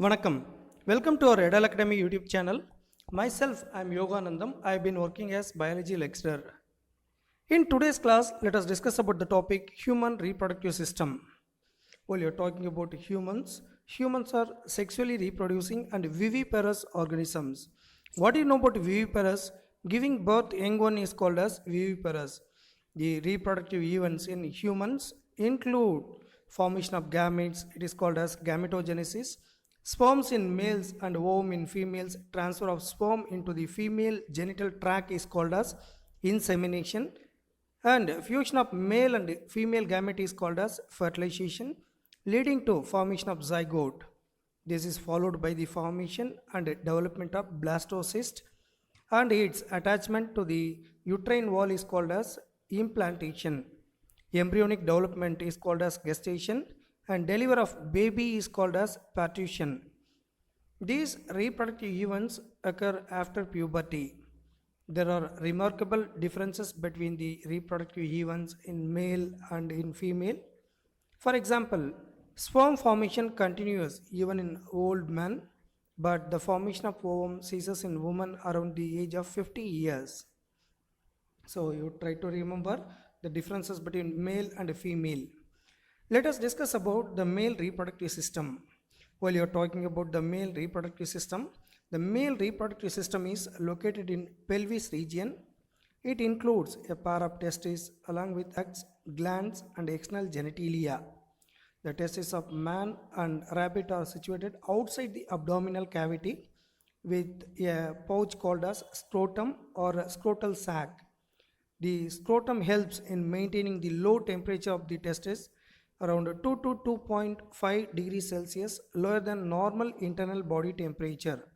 Vanakkam. Welcome to our Edal Academy YouTube channel. Myself, I am Yoganandam. I have been working as biology lecturer. In today's class, let us discuss about the topic human reproductive system. While you're talking about humans, humans are sexually reproducing and viviparous organisms. What do you know about viviparous? Giving birth young one is called as viviparous. The reproductive events in humans include formation of gametes, it is called as gametogenesis, sperms in males and ovum in females, transfer of sperm into the female genital tract is called as insemination, and fusion of male and female gamete is called as fertilization, leading to formation of zygote. This is followed by the formation and development of blastocyst, and its attachment to the uterine wall is called as implantation. Embryonic development is called as gestation, and delivery of baby is called as partition. These reproductive events occur after puberty. There are remarkable differences between the reproductive events in male and in female. For example, sperm formation continues even in old men, but the formation of ovum ceases in women around the age of 50 years. So you try to remember the differences between male and female. Let us discuss about the male reproductive system. While you are talking about the male reproductive system, the male reproductive system is located in pelvis region. It includes a pair of testes along with ducts, glands and external genitalia. The testes of man and rabbit are situated outside the abdominal cavity with a pouch called as scrotum or scrotal sac. The scrotum helps in maintaining the low temperature of the testes around 2 to 2.5 degrees Celsius lower than normal internal body temperature.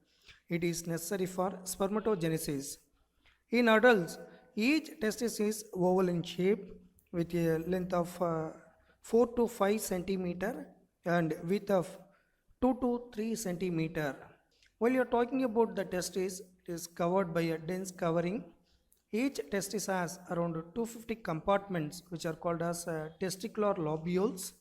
It is necessary for spermatogenesis. In adults, each testis is oval in shape with a length of 4 to 5 centimeter and width of 2 to 3 centimeter. While you are talking about the testis, it is covered by a dense covering. Each testis has around 250 compartments which are called as testicular lobules.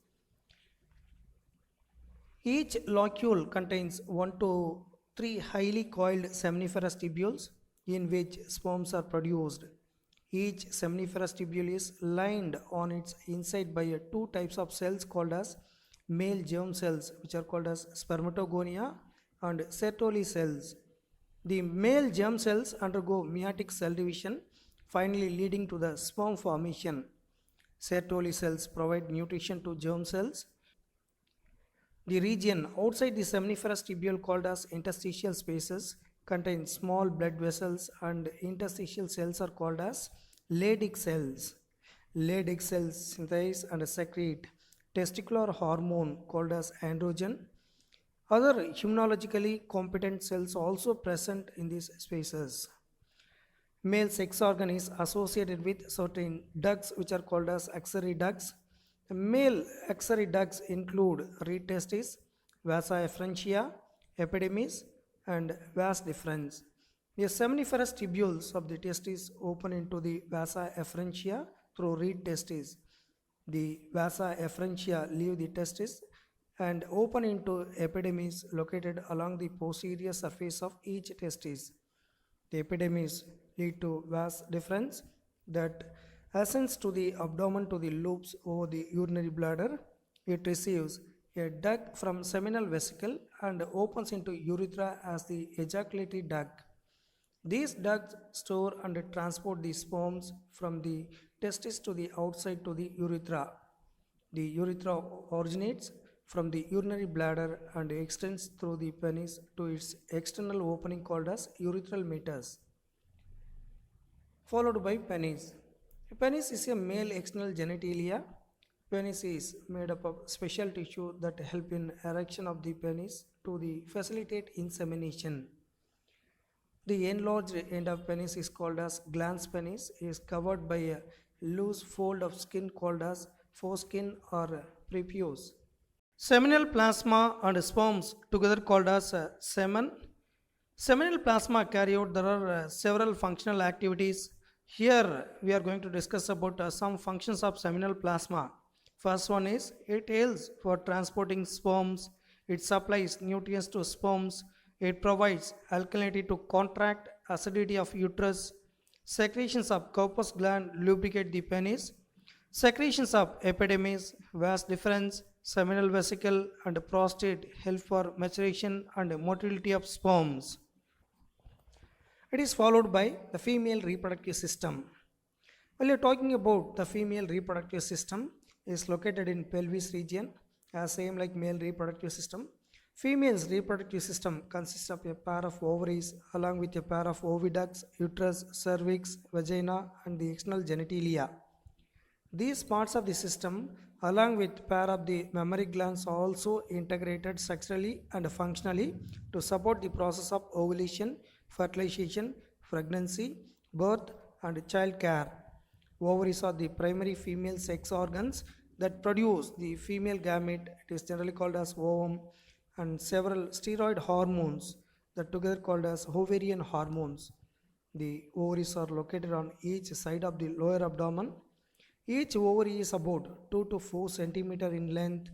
Each locule contains 1 to 3 highly coiled seminiferous tubules in which sperms are produced. Each seminiferous tubule is lined on its inside by two types of cells called as male germ cells which are called as spermatogonia and Sertoli cells. The male germ cells undergo meiotic cell division, finally leading to the sperm formation. Sertoli cells provide nutrition to germ cells. The region outside the seminiferous tubule called as interstitial spaces contain small blood vessels, and interstitial cells are called as Leydig cells. Leydig cells synthesize and secrete testicular hormone called as androgen. Other immunologically competent cells also present in these spaces. Male sex organ is associated with certain ducts which are called as axillary ducts. The male axillary ducts include reed testis, vasa efferentia, epidermis, and vas deferens. The seminiferous tubules of the testis open into the vasa efferentia through reed testis. The vasa efferentia leave the testis and open into epidermis located along the posterior surface of each testis. The epidermis lead to vas deferens that ascends to the abdomen to the loops over the urinary bladder. It receives a duct from seminal vesicle and opens into urethra as the ejaculatory duct. These ducts store and transport the sperms from the testis to the outside to the urethra. The urethra originates from the urinary bladder and extends through the penis to its external opening called as urethral meatus, followed by penis. Penis is a male external genitalia. Penis is made up of special tissue that help in erection of the penis to facilitate insemination. The enlarged end of penis is called as glans penis. It is covered by a loose fold of skin called as foreskin or prepuce. Seminal plasma and sperms together called as semen. Seminal plasma carry out there are several functional activities. Here we are going to discuss about some functions of seminal plasma. First one is it helps for transporting sperms. It supplies nutrients to sperms. It provides alkalinity to contract acidity of uterus. Secretions of corpus gland lubricate the penis. Secretions of epidermis, vas deferens, seminal vesicle, and prostate help for maturation and motility of sperms. It is followed by the female reproductive system. While you're talking about the female reproductive system, is located in pelvis region, same like male reproductive system. Female's reproductive system consists of a pair of ovaries along with a pair of oviducts, uterus, cervix, vagina, and the external genitalia. These parts of the system, along with pair of the mammary glands, are also integrated sexually and functionally to support the process of ovulation, fertilization, pregnancy, birth, and child care. Ovaries are the primary female sex organs that produce the female gamete. It is generally called as ovum, and several steroid hormones that together called as ovarian hormones. The ovaries are located on each side of the lower abdomen. Each ovary is about 2 to 4 centimeter in length,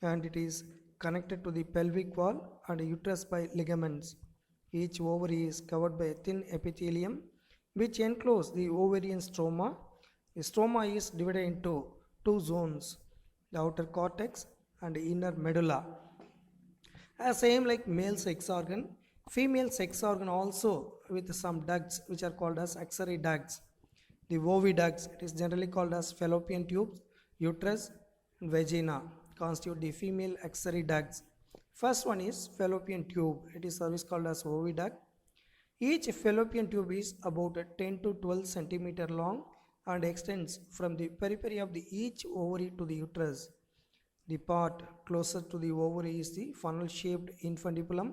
and it is connected to the pelvic wall and uterus by ligaments. Each ovary is covered by a thin epithelium which enclose the ovarian stroma. The stroma is divided into two zones, the outer cortex and the inner medulla. Same like male sex organ, female sex organ also with some ducts which are called as axillary ducts. The oviducts, it is generally called as fallopian tubes, uterus, and vagina constitute the female axillary ducts. First one is fallopian tube. It is service called as oviduct. Each fallopian tube is about 10 to 12 centimeter long and extends from the periphery of the each ovary to the uterus. The part closer to the ovary is the funnel-shaped infundibulum.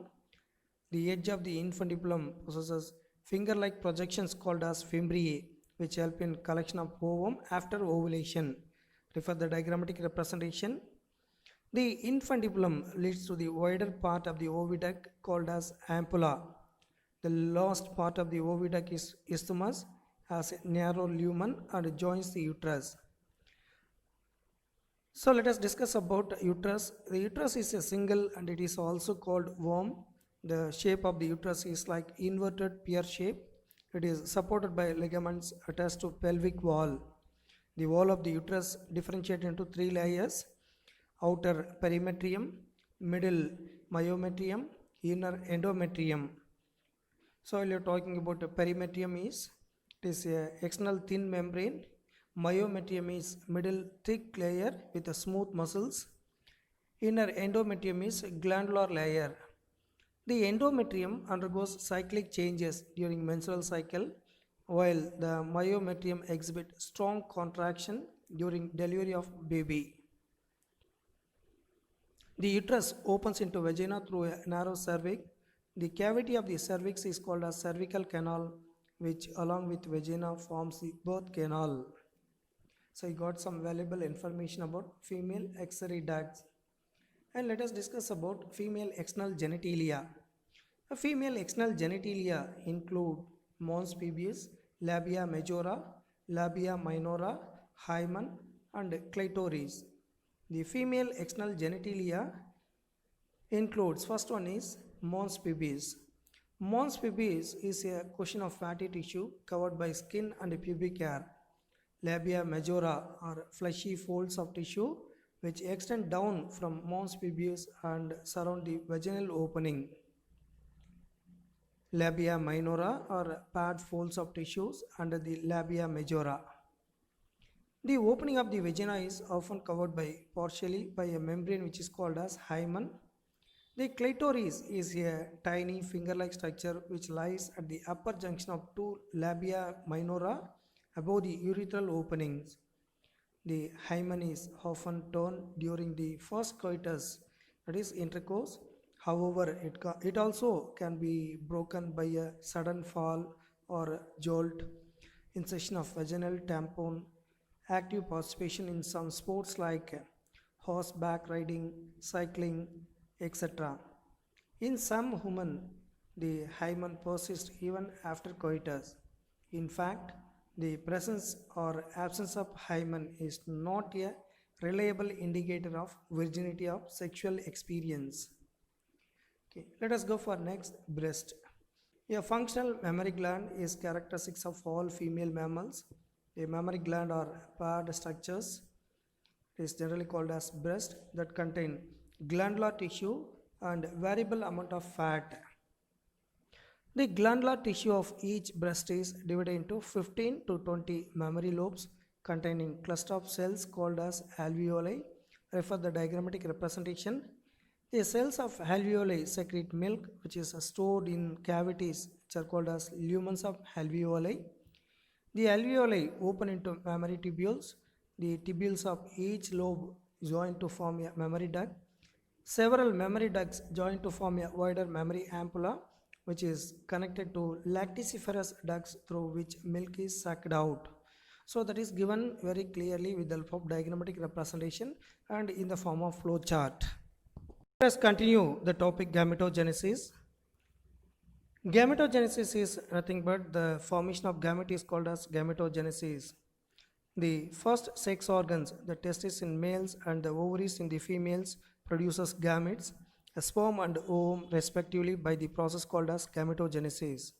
The edge of the infundibulum possesses finger-like projections called as fimbriae, which help in collection of ovum after ovulation. Refer the diagrammatic representation. The infundibulum leads to the wider part of the oviduct called as ampulla. The last part of the oviduct is isthmus, has a narrow lumen and joins the uterus. So let us discuss about uterus. The uterus is a single and it is also called womb. The shape of the uterus is like inverted pear shape. It is supported by ligaments attached to pelvic wall. The wall of the uterus differentiated into three layers: outer perimetrium, middle myometrium, inner endometrium. So while you're talking about the perimetrium is, it is a external thin membrane. Myometrium is middle thick layer with a smooth muscles. Inner endometrium is glandular layer. The endometrium undergoes cyclic changes during menstrual cycle, while the myometrium exhibits strong contraction during delivery of baby. The uterus opens into vagina through a narrow cervix. The cavity of the cervix is called as cervical canal, which along with vagina forms the birth canal. So you got some valuable information about female axillary ducts. And let us discuss about female external genitalia. A female external genitalia include mons pubis, labia majora, labia minora, hymen, and clitoris. The female external genitalia includes, first one is mons pubis. Mons pubis is a cushion of fatty tissue covered by skin and pubic hair. Labia majora are fleshy folds of tissue which extend down from mons pubis and surround the vaginal opening. Labia minora are paired folds of tissues under the labia majora. The opening of the vagina is often covered partially by a membrane which is called as hymen. The clitoris is a tiny finger-like structure which lies at the upper junction of two labia minora above the urethral openings. The hymen is often torn during the first coitus, that is intercourse. However, it also can be broken by a sudden fall or jolt, insertion of vaginal tampon, active participation in some sports like horseback riding, cycling, etc. In some women, the hymen persists even after coitus. In fact, the presence or absence of hymen is not a reliable indicator of virginity of sexual experience. Okay, let us go for next, breast. A functional mammary gland is characteristic of all female mammals. A mammary gland are paired structures. It is generally called as breast that contain glandular tissue and variable amount of fat. The glandular tissue of each breast is divided into 15 to 20 mammary lobes containing cluster of cells called as alveoli. Refer the diagrammatic representation. The cells of alveoli secrete milk which is stored in cavities which are called as lumens of alveoli. The alveoli open into mammary tubules. The tubules of each lobe join to form a mammary duct. Several mammary ducts join to form a wider mammary ampulla which is connected to lactiferous ducts through which milk is sucked out. So that is given very clearly with the help of diagrammatic representation and in the form of flow chart. Let us continue the topic gametogenesis. Gametogenesis is nothing but the formation of gamete is called as gametogenesis. The first sex organs, the testes in males and the ovaries in the females, produces gametes, a sperm and ovum respectively by the process called as gametogenesis.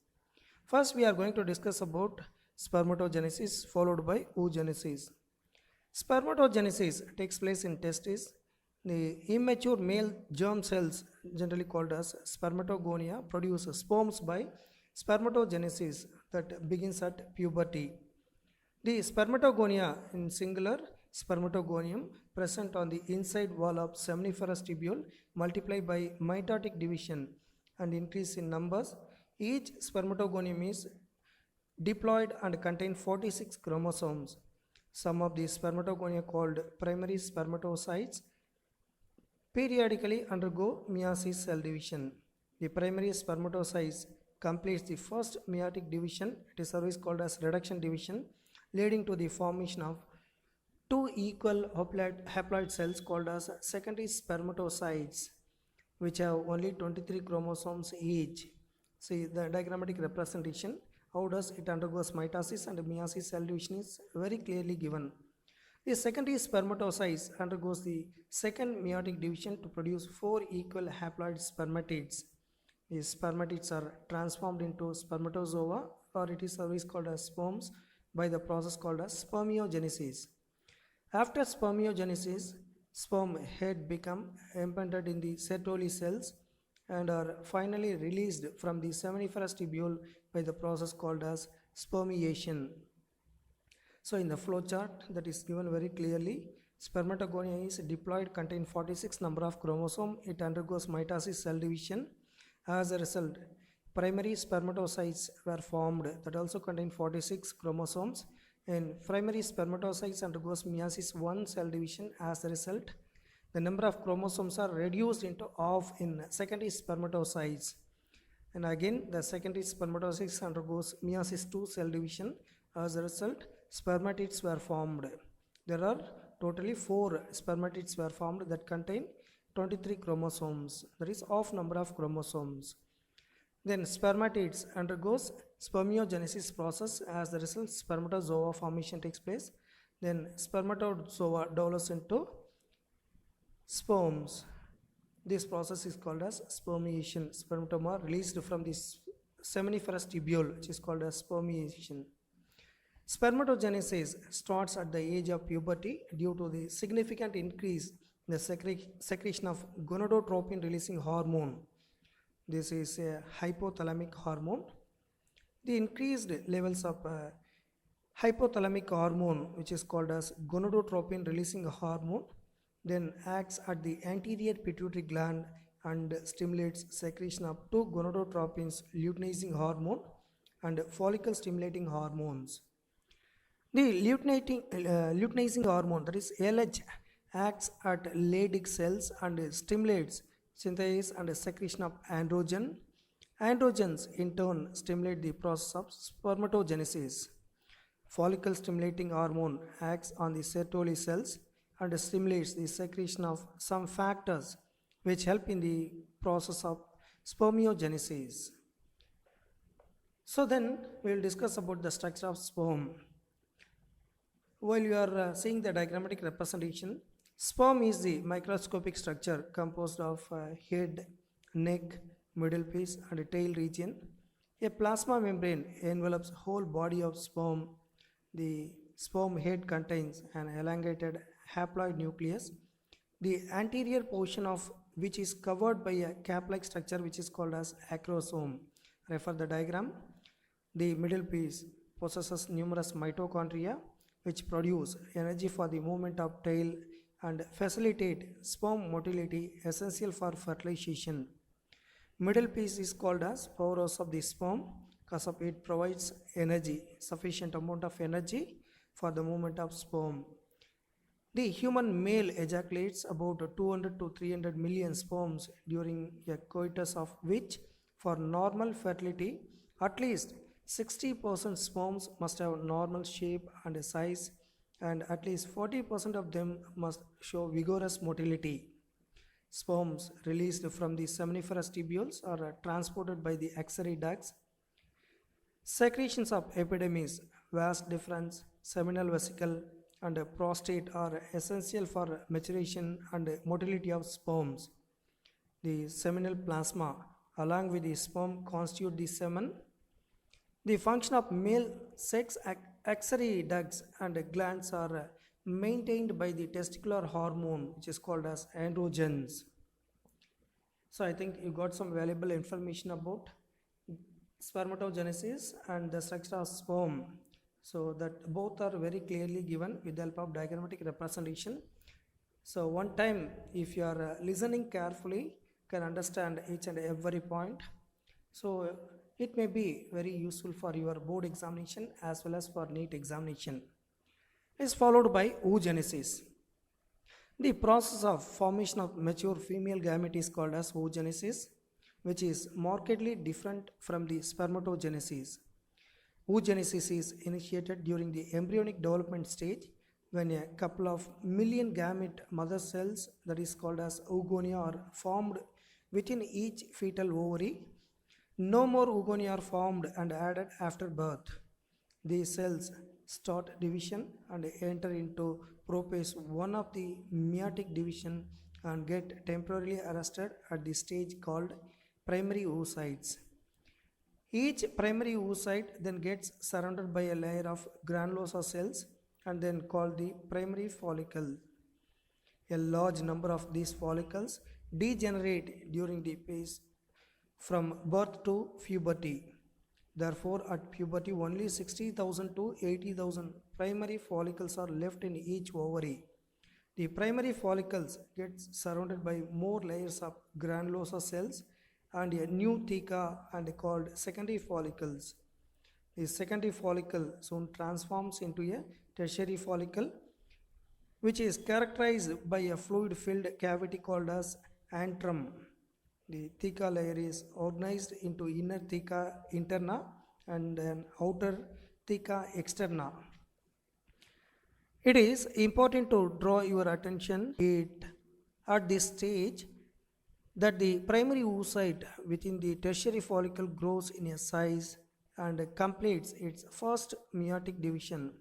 First we are going to discuss about spermatogenesis followed by oogenesis. Spermatogenesis takes place in testes. The immature male germ cells, generally called as spermatogonia, produce sperms by spermatogenesis that begins at puberty. The spermatogonia, in singular spermatogonium, present on the inside wall of seminiferous tubule, multiply by mitotic division and increase in numbers. Each spermatogonium is diploid and contain 46 chromosomes. Some of the spermatogonia called primary spermatocytes periodically undergo meiosis cell division. The primary spermatocytes completes the first meiotic division. It is otherwise called as reduction division, leading to the formation of two equal haploid cells called as secondary spermatocytes, which have only 23 chromosomes each. See the diagrammatic representation. How does it undergoes mitosis and meiosis cell division is very clearly given. The secondary spermatocytes undergoes the second meiotic division to produce 4 equal haploid spermatids. These spermatids are transformed into spermatozoa, or it is always called as sperms, by the process called as spermiogenesis. After spermiogenesis, sperm head become embedded in the Sertoli cells and are finally released from the seminiferous tubule by the process called as spermiation. So in the flow chart that is given very clearly, spermatogonia is diploid, contain 46 number of chromosome. It undergoes mitosis cell division. As a result, primary spermatocytes were formed that also contain 46 chromosomes, and primary spermatocytes undergoes meiosis 1 cell division. As a result, the number of chromosomes are reduced into half in secondary spermatocytes, and again the secondary spermatocytes undergoes meiosis 2 cell division. As a result, spermatids were formed. There are totally 4 spermatids were formed that contain 23 chromosomes, that is half number of chromosomes. Then spermatids undergoes spermiogenesis process. As the result, spermatozoa formation takes place. Then spermatozoa develops into sperms. This process is called as spermiation. Spermatoma released from the seminiferous tubule, which is called as spermiation. Spermatogenesis starts at the age of puberty due to the significant increase in the secretion of gonadotropin releasing hormone. This is a hypothalamic hormone. The increased levels of hypothalamic hormone, which is called as gonadotropin releasing hormone, then acts at the anterior pituitary gland and stimulates secretion of two gonadotropins, luteinizing hormone and follicle stimulating hormones. The luteinizing hormone, that is LH, acts at Leydig cells and stimulates synthesis and secretion of androgen. Androgens in turn stimulate the process of spermatogenesis. Follicle stimulating hormone acts on the Sertoli cells and stimulates the secretion of some factors which help in the process of spermiogenesis. So then we will discuss about the structure of sperm. While you are seeing the diagrammatic representation, sperm is the microscopic structure composed of head, neck, middle piece, and a tail region. A plasma membrane envelops whole body of sperm. The sperm head contains an elongated haploid nucleus, the anterior portion of which is covered by a cap-like structure which is called as acrosome. Refer the diagram. The middle piece possesses numerous mitochondria which produce energy for the movement of tail and facilitate sperm motility essential for fertilization. Middle piece is called as powerhouse of the sperm because of it provides energy, sufficient amount of energy for the movement of sperm. The human male ejaculates about 200 to 300 million sperms during a coitus, of which for normal fertility at least 60% sperms must have normal shape and size, and at least 40% of them must show vigorous motility. Sperms released from the seminiferous tubules are transported by the axillary ducts. Secretions of epidermis, vas deferens, seminal vesicle, and prostate are essential for maturation and motility of sperms. The seminal plasma, along with the sperm, constitute the semen. The function of male sex axillary ducts and glands are maintained by the testicular hormone, which is called as androgens. So I think you got some valuable information about spermatogenesis and the structure of sperm. So that both are very clearly given with the help of diagrammatic representation. So one time, if you are listening carefully, can understand each and every point. So it may be very useful for your board examination as well as for NEET examination. Is followed by oogenesis. The process of formation of mature female gamete is called as oogenesis, which is markedly different from the spermatogenesis. Oogenesis is initiated during the embryonic development stage when a couple of million gamete mother cells, that is called as oogonia, are formed within each fetal ovary. No more oogonia are formed and added after birth. These cells start division and enter into prophase 1 of the meiotic division and get temporarily arrested at the stage called primary oocytes. Each primary oocyte then gets surrounded by a layer of granulosa cells and then called the primary follicle. A large number of these follicles degenerate during the phase from birth to puberty. Therefore, at puberty, only 60,000 to 80,000 primary follicles are left in each ovary. The primary follicles get surrounded by more layers of granulosa cells and a new theca and called secondary follicles. The secondary follicle soon transforms into a tertiary follicle, which is characterized by a fluid-filled cavity called as antrum. The theca layer is organized into inner theca interna and an outer theca externa. It is important to draw your attention at this stage that the primary oocyte within the tertiary follicle grows in a size and completes its first meiotic division.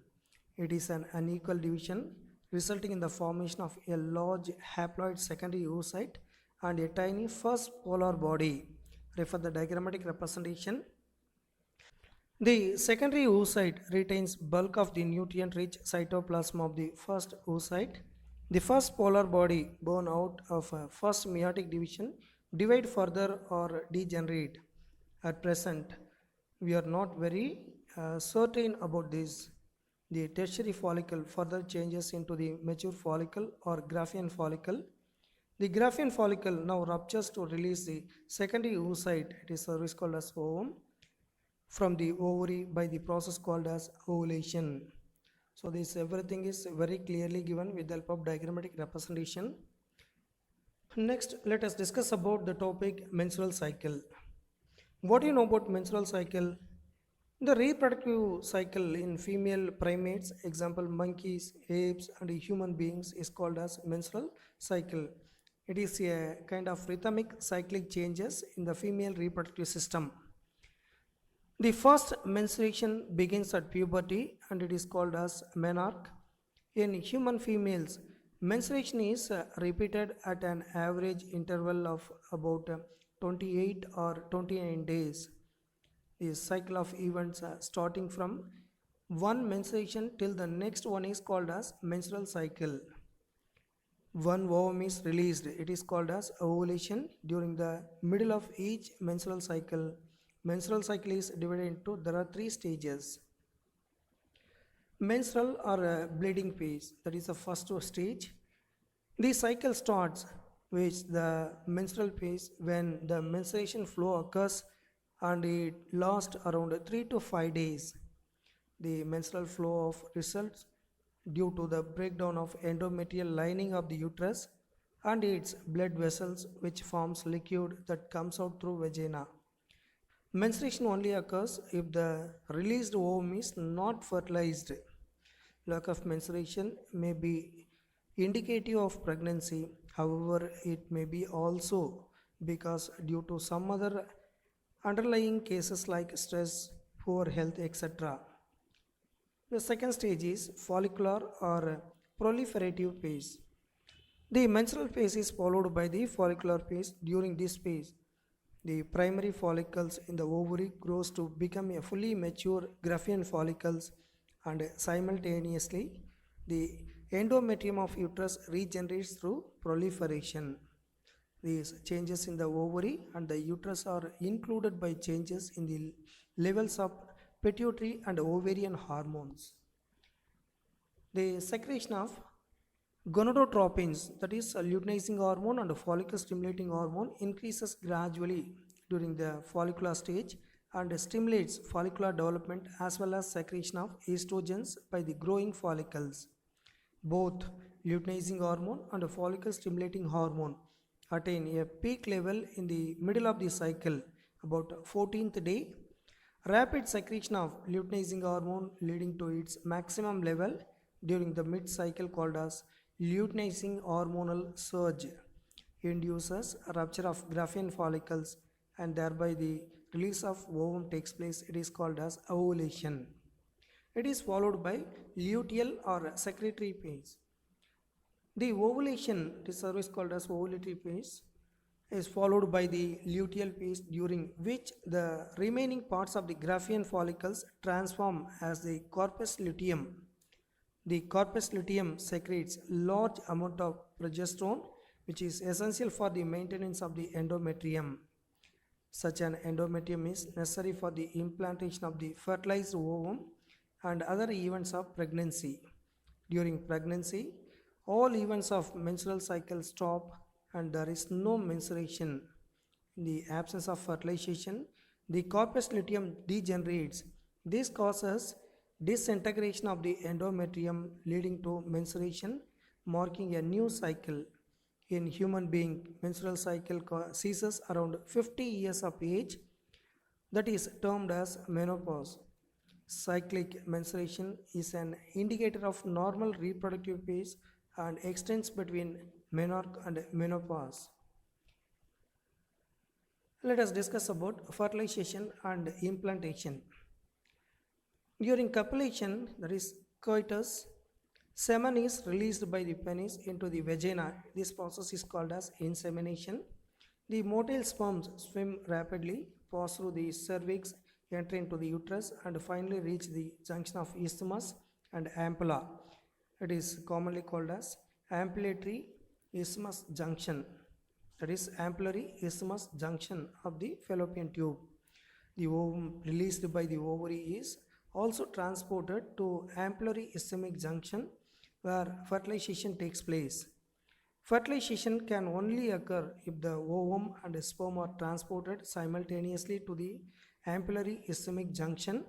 It is an unequal division resulting in the formation of a large haploid secondary oocyte and a tiny first polar body. Refer the diagrammatic representation. The secondary oocyte retains bulk of the nutrient-rich cytoplasm of the first oocyte. The first polar body born out of a first meiotic division divide further or degenerate. At present, we are not very certain about this. The tertiary follicle further changes into the mature follicle or Graafian follicle. The Graafian follicle now ruptures to release the secondary oocyte, it is otherwise called as ovum, from the ovary by the process called as ovulation. So this everything is very clearly given with the help of diagrammatic representation. Next, let us discuss about the topic menstrual cycle. What do you know about menstrual cycle? The reproductive cycle in female primates, example monkeys, apes and human beings, is called as menstrual cycle. It is a kind of rhythmic cyclic changes in the female reproductive system. The first menstruation begins at puberty and it is called as menarche. In human females, menstruation is repeated at an average interval of about 28 or 29 days. The cycle of events starting from one menstruation till the next one is called as menstrual cycle. One ovum is released, it is called as ovulation. During the middle of each menstrual cycle is divided into, there are three stages. Menstrual or bleeding phase, that is the first stage. The cycle starts with the menstrual phase when the menstruation flow occurs and it lasts around 3 to 5 days. The menstrual flow of results due to the breakdown of endometrial lining of the uterus and its blood vessels, which forms liquid that comes out through vagina. Menstruation only occurs if the released ovum is not fertilized. Lack of menstruation may be indicative of pregnancy, however, it may be also because due to some other underlying cases like stress, poor health, etc. The second stage is follicular or proliferative phase. The menstrual phase is followed by the follicular phase. During this phase, the primary follicles in the ovary grows to become a fully mature Graafian follicles, and simultaneously the endometrium of uterus regenerates through proliferation. These changes in the ovary and the uterus are included by changes in the levels of pituitary and ovarian hormones. The secretion of gonadotropins, that is a luteinizing hormone and a follicle stimulating hormone, increases gradually during the follicular stage and stimulates follicular development as well as secretion of estrogens by the growing follicles. Both luteinizing hormone and follicle stimulating hormone attain a peak level in the middle of the cycle, about 14th day. Rapid secretion of luteinizing hormone leading to its maximum level during the mid-cycle, called as luteinizing hormonal surge, induces rupture of Graafian follicles and thereby the release of ovum takes place. It is called as ovulation. It is followed by luteal or secretory phase. The ovulation, this is called as ovulatory phase, is followed by the luteal phase, during which the remaining parts of the Graafian follicles transform as the corpus luteum. The corpus luteum secretes large amount of progesterone, which is essential for the maintenance of the endometrium. Such an endometrium is necessary for the implantation of the fertilized ovum and other events of pregnancy. During pregnancy, all events of menstrual cycle stop and there is no menstruation. In the absence of fertilization, the corpus luteum degenerates. This causes disintegration of the endometrium leading to menstruation, marking a new cycle. In human being, menstrual cycle ceases around 50 years of age, that is termed as menopause. Cyclic menstruation is an indicator of normal reproductive phase and extends between menarche and menopause. Let us discuss about fertilization and implantation. During copulation, that is coitus, semen is released by the penis into the vagina. This process is called as insemination. The motile sperms swim rapidly, pass through the cervix, enter into the uterus, and finally reach the junction of isthmus and ampulla. It is commonly called as ampullary isthmus junction. That is ampullary isthmus junction of the fallopian tube. The ovum released by the ovary is also transported to ampullary isthmic junction, where fertilization takes place. Fertilization can only occur if the ovum and sperm are transported simultaneously to the ampullary isthmic junction.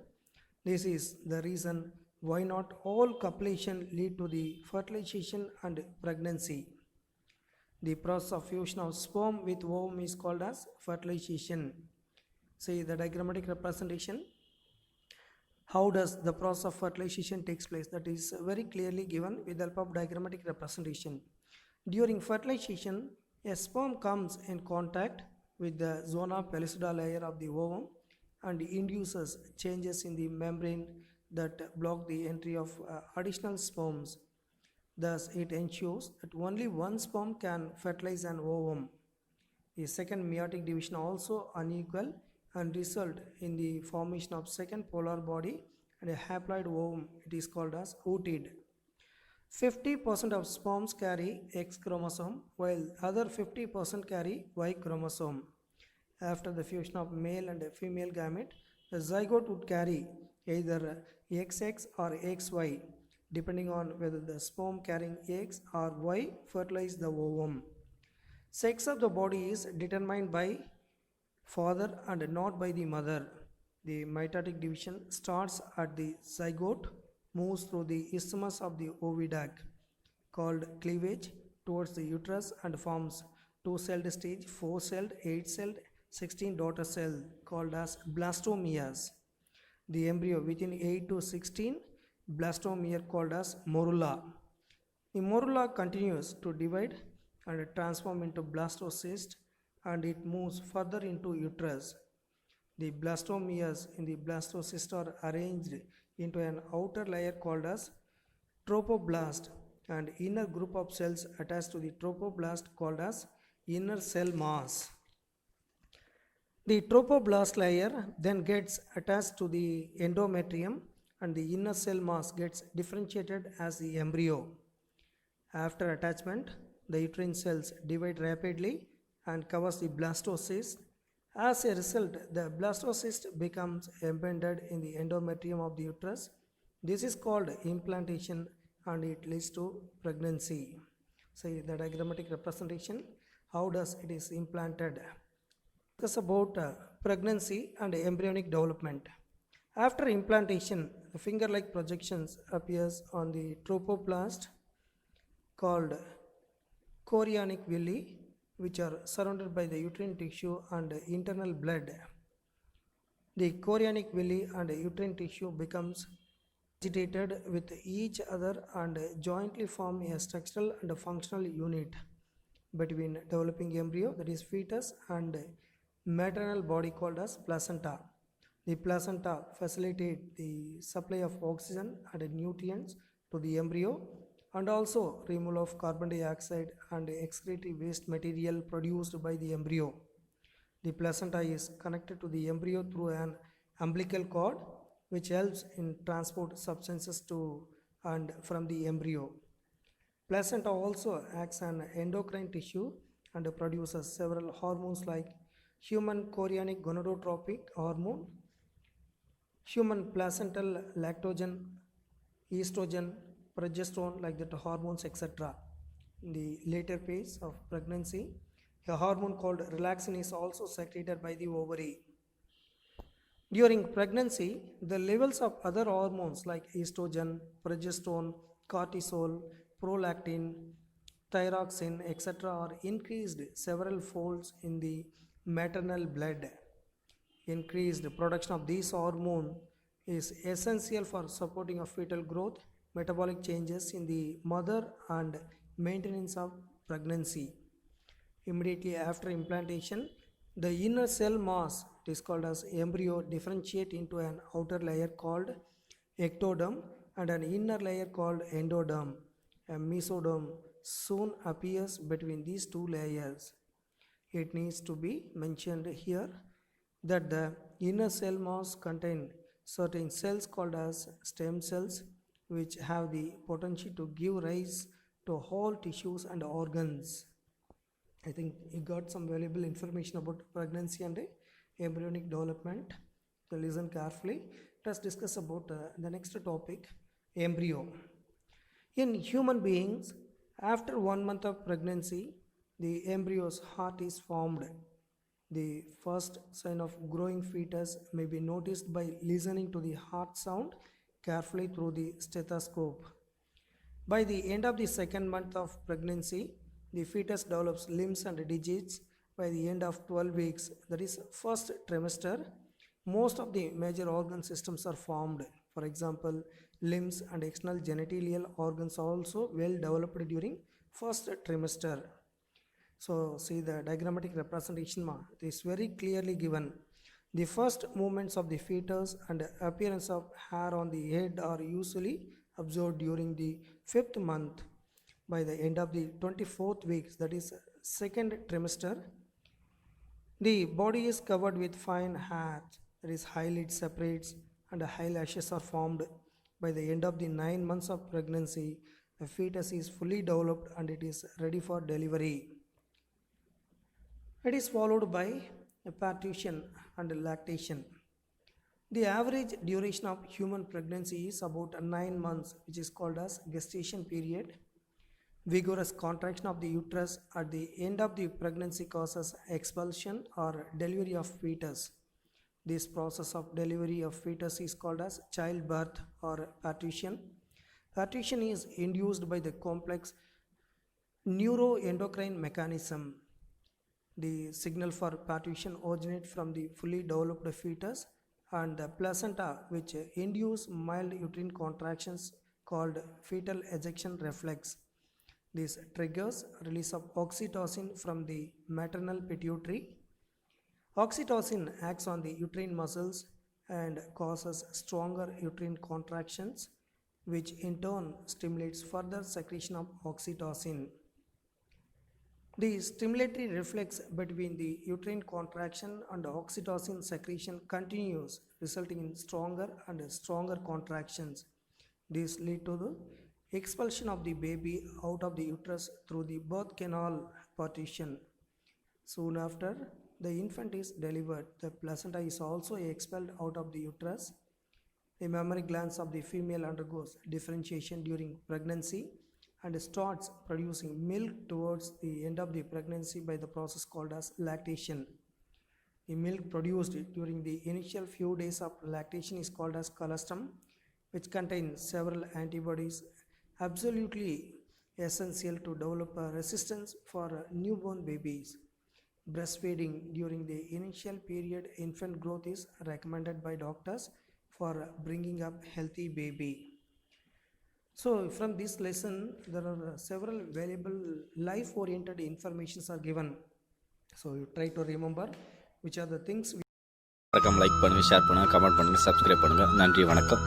This is the reason why not all copulation lead to the fertilization and pregnancy. The process of fusion of sperm with ovum is called as fertilization. See the diagrammatic representation. How does the process of fertilization takes place? That is very clearly given with the help of diagrammatic representation. During fertilization, a sperm comes in contact with the zona pellucida layer of the ovum and induces changes in the membrane that block the entry of additional sperms. Thus, it ensures that only one sperm can fertilize an ovum. The second meiotic division also unequal and result in the formation of second polar body and a haploid ovum. It is called as ooted. 50% of sperms carry X chromosome while other 50% carry Y chromosome. After the fusion of male and female gamete, the zygote would carry either XX or XY depending on whether the sperm carrying X or Y fertilize the ovum. Sex of the body is determined by father and not by the mother. The mitotic division starts at the zygote, moves through the isthmus of the oviduct called cleavage towards the uterus and forms two-celled stage, four-celled, eight-celled, 16 daughter cell called as blastomeres. The embryo within 8 to 16 blastomere called as morula. The morula continues to divide and transform into blastocyst and it moves further into uterus. The blastomeres in the blastocyst are arranged into an outer layer called as trophoblast and inner group of cells attached to the trophoblast called as inner cell mass. The trophoblast layer then gets attached to the endometrium and the inner cell mass gets differentiated as the embryo. After attachment, the uterine cells divide rapidly and covers the blastocyst. As a result, the blastocyst becomes embedded in the endometrium of the uterus. This is called implantation and it leads to pregnancy. See the diagrammatic representation, how does it is implanted. Discuss about pregnancy and embryonic development. After implantation, the finger-like projections appears on the trophoblast called chorionic villi, which are surrounded by the uterine tissue and internal blood. The chorionic villi and uterine tissue becomes agitated with each other and jointly form a structural and functional unit between developing embryo, that is fetus, and maternal body called as placenta. The placenta facilitates the supply of oxygen and nutrients to the embryo and also removal of carbon dioxide and excretory waste material produced by the embryo. The placenta is connected to the embryo through an umbilical cord which helps in transport substances to and from the embryo. Placenta also acts as an endocrine tissue and produces several hormones like human chorionic gonadotropic hormone, human placental lactogen, estrogen, progesterone, like that hormones, etc. In the later phase of pregnancy, a hormone called relaxin is also secreted by the ovary. During pregnancy, the levels of other hormones like estrogen, progesterone, cortisol, prolactin, thyroxine, etc. are increased several folds in the maternal blood. Increased production of these hormones is essential for supporting of fetal growth, metabolic changes in the mother and maintenance of pregnancy. Immediately after implantation, the inner cell mass, it is called as embryo, differentiate into an outer layer called ectoderm and an inner layer called endoderm. A mesoderm soon appears between these two layers. It needs to be mentioned here that the inner cell mass contain certain cells called as stem cells which have the potential to give rise to whole tissues and organs. I think you got some valuable information about pregnancy and embryonic development. So listen carefully. Let us discuss about the next topic, embryo. In human beings, after 1 month of pregnancy, the embryo's heart is formed. The first sign of growing fetus may be noticed by listening to the heart sound carefully through the stethoscope. By the end of the 2nd month of pregnancy, the fetus develops limbs and digits. By the end of 12 weeks, that is first trimester, most of the major organ systems are formed. For example, limbs and external genitalial organs are also well developed during first trimester. So see the diagrammatic representation, it is very clearly given. The first movements of the fetus and appearance of hair on the head are usually observed during the 5th month. by the end of the 24th week, that is second trimester, the body is covered with fine hair, that is eyelid separates and eyelashes are formed. By the end of the 9 months of pregnancy, the fetus is fully developed and it is ready for delivery. It is followed by parturition and lactation. The average duration of human pregnancy is about 9 months, which is called as gestation period. Vigorous contraction of the uterus at the end of the pregnancy causes expulsion or delivery of fetus. This process of delivery of fetus is called as childbirth or parturition. Parturition is induced by the complex neuroendocrine mechanism. The signal for parturition originates from the fully developed fetus and the placenta, which induce mild uterine contractions called fetal ejection reflex. This triggers release of oxytocin from the maternal pituitary. Oxytocin acts on the uterine muscles and causes stronger uterine contractions, which in turn stimulates further secretion of oxytocin. The stimulatory reflex between the uterine contraction and oxytocin secretion continues, resulting in stronger and stronger contractions. These lead to the expulsion of the baby out of the uterus through the birth canal partition. Soon after the infant is delivered, the placenta is also expelled out of the uterus. The mammary glands of the female undergoes differentiation during pregnancy and starts producing milk towards the end of the pregnancy by the process called as lactation. The milk produced during the initial few days of lactation is called as colostrum, which contains several antibodies absolutely essential to develop a resistance for newborn babies. Breastfeeding during the initial period infant growth is recommended by doctors for bringing up healthy baby. So from this lesson, there are several valuable life-oriented informations are given. So you try to remember which are the things. Like பண்ணுங்கள், share பண்ணுங்கள், comment பண்ணுங்கள், subscribe பண்ணுங்கள். நன்றி, வணக்கம்.